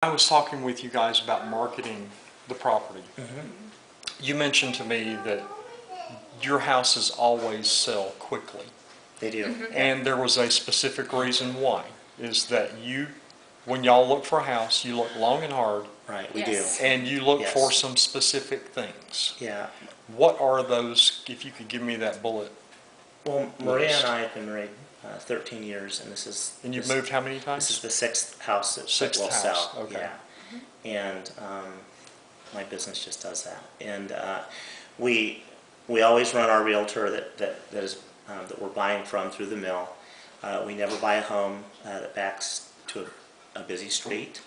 I was talking with you guys about marketing the property. You mentioned to me that your houses always sell quickly. They do. And there was a specific reason why, is that when y'all look for a house, you look long and hard, Right, we Yes. do. and you look Yes. for some specific things. Yeah. What are those, if you could give me that bullet? Well, Maria and I have been married 13 years, and And you've moved how many times? This is the sixth house that Sixth will house, sell. okay. Yeah. And my business just does that. And we always run our realtor that we're buying from through the mill. We never buy a home that backs to a busy street,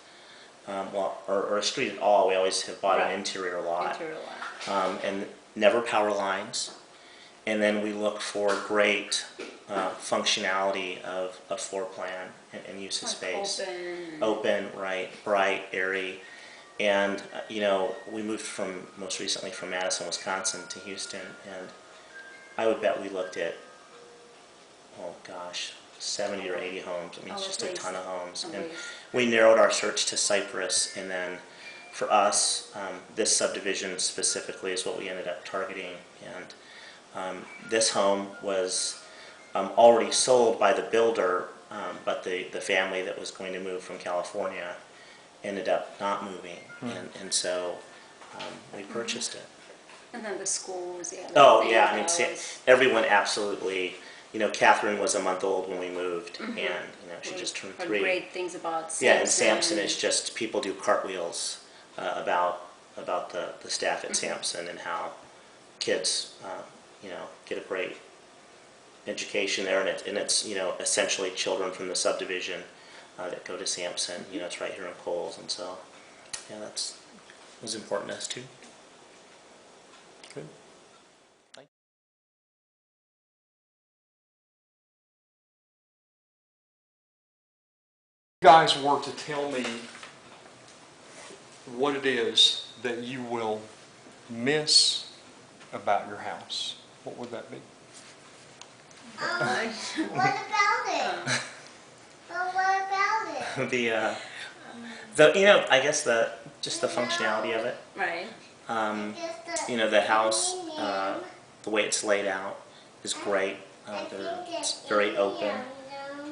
or a street at all. We always have bought an interior lot. And never power lines. And then we look for great functionality of a floor plan and use of space. Open, right, bright, airy. And, we moved most recently from Madison, Wisconsin to Houston, and I would bet we looked at, 70 or 80 homes. I mean, it's just a ton of homes. And we narrowed our search to Cypress, and then for us, this subdivision specifically is what we ended up targeting. And this home was already sold by the builder, but the family that was going to move from California ended up not moving, and so we purchased it. And then the schools, yeah. Oh yeah, I mean, everyone absolutely. Catherine was a month old when we moved, and she just turned 3. Great things about Samson. Yeah, and Samson is just, people do cartwheels about the staff at Samson and how kids get a great education there, and it's essentially children from the subdivision that go to Samson. It's right here in Coles, and so yeah, that was important to us too. Good. Thank you. You guys were to tell me what it is that you will miss about your house, what would that be? What about it? Well, what about it? I guess just the functionality of it. Right. The house, the way it's laid out is great. It's very open.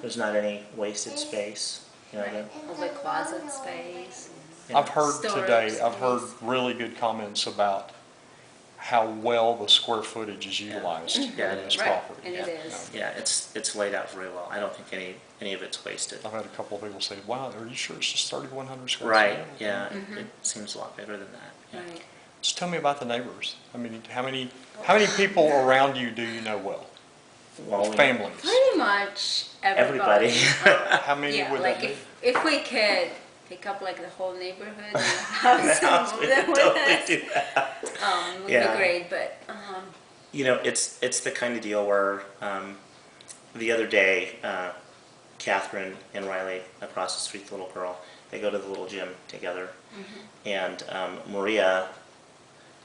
There's not any wasted space. All the closet space. I've heard Storage today, I've heard space. really good comments about how well the square footage is utilized in this Right, property. and it is. Yeah, it's laid out very well. I don't think any of it's wasted. I've had a couple of people say, wow, are you sure it's just 3,100 square Right, feet? yeah, it seems a lot bigger than that. Yeah. Right. Just tell me about the neighbors. I mean, how many people around you do you know well? Well, Families. Pretty much everybody. How many Yeah, would like that be? if we could pick up like the whole neighborhood in the house and move them with us, would be great. But it's the kind of deal where the other day, Catherine and Riley across the street, the little girl, they go to the little gym together, and Maria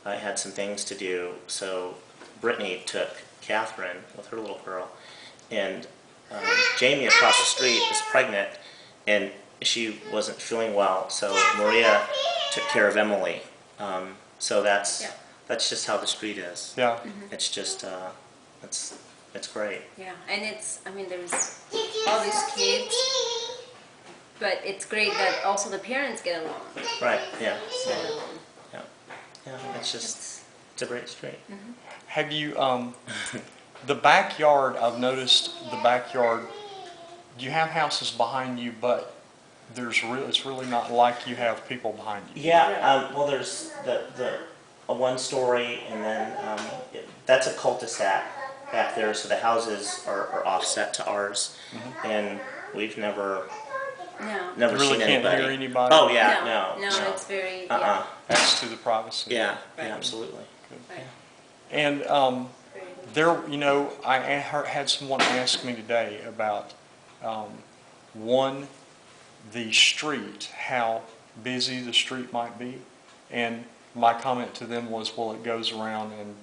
had some things to do, so Brittany took Catherine with her little girl, and Jamie across the street is pregnant, and she wasn't feeling well, so Maria took care of Emily. So that's just how the street is. Yeah. It's just it's great. yeah, and there's all these kids, but it's great that also the parents get along. Right. Yeah. So, Yeah. It's a great street. Have you, the backyard, I've noticed the backyard, you have houses behind you, but it's really not like you have people behind you. Yeah. Well, there's a 1-story, and then that's a cul-de-sac back there, so the houses are offset to ours, and we've never no. You really seen can't anybody. hear anybody? Oh yeah, No, it's very Adds to the privacy. Yeah, Right. absolutely. Right. And I had someone ask me today about, the street, how busy the street might be. And my comment to them was, well, it goes around and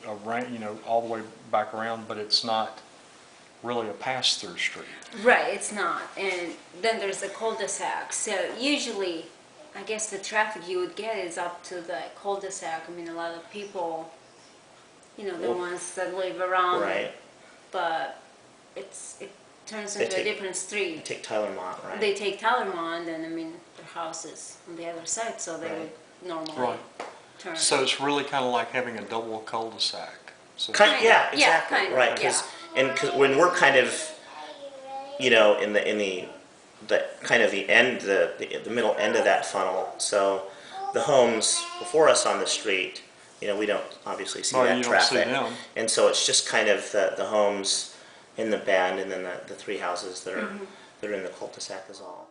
around, all the way back around, but it's not really a pass-through street. Right, it's not. And then there's the cul-de-sac. So usually, I guess the traffic you would get is up to the cul-de-sac. I mean, a lot of people, you know, the Well, ones that live around, Right. but it turns They into a take- different You street. take Tyler-Mont, right? They take Talermont, and I mean, their house is on the other side, so they Right. would normally Right. turn. So it's really kind of like having a double cul-de-sac. So Yeah, Yeah, exactly. kind of, Right, because when we're kind of, you know, in the kind of the end, the middle end of that funnel. So the homes before us on the street, you know, we don't obviously see Well, that you don't see traffic, them. and so it's just kind of the homes in the bend, and then the three houses that are that are in the cul-de-sac is all.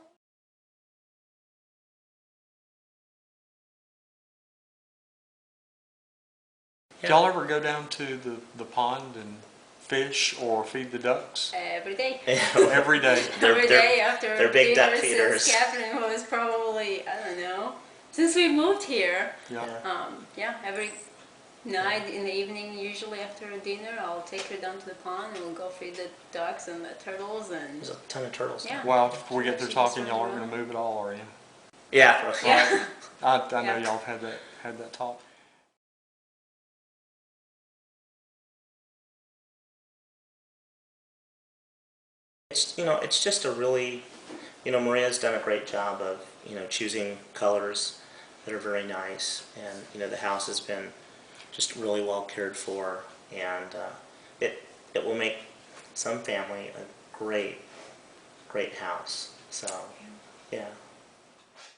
Do y'all ever go down to the pond and fish or feed the ducks? Every day. Every day. Every day after they're big duck dinner feeders. since Catherine was probably, I don't know, since we moved here. Yeah. Yeah, every night in the evening, usually after dinner, I'll take her down to the pond and we'll go feed the ducks and the turtles and There's a ton of turtles. Yeah. Well, if we get through She just talking, runs y'all are around. going to move it all, are you? Yeah. yeah. I know Yeah. y'all have had that talk. It's just a really, Maria's done a great job of, choosing colors that are very nice, and the house has been just really well cared for, and it will make some family a great house. So, yeah.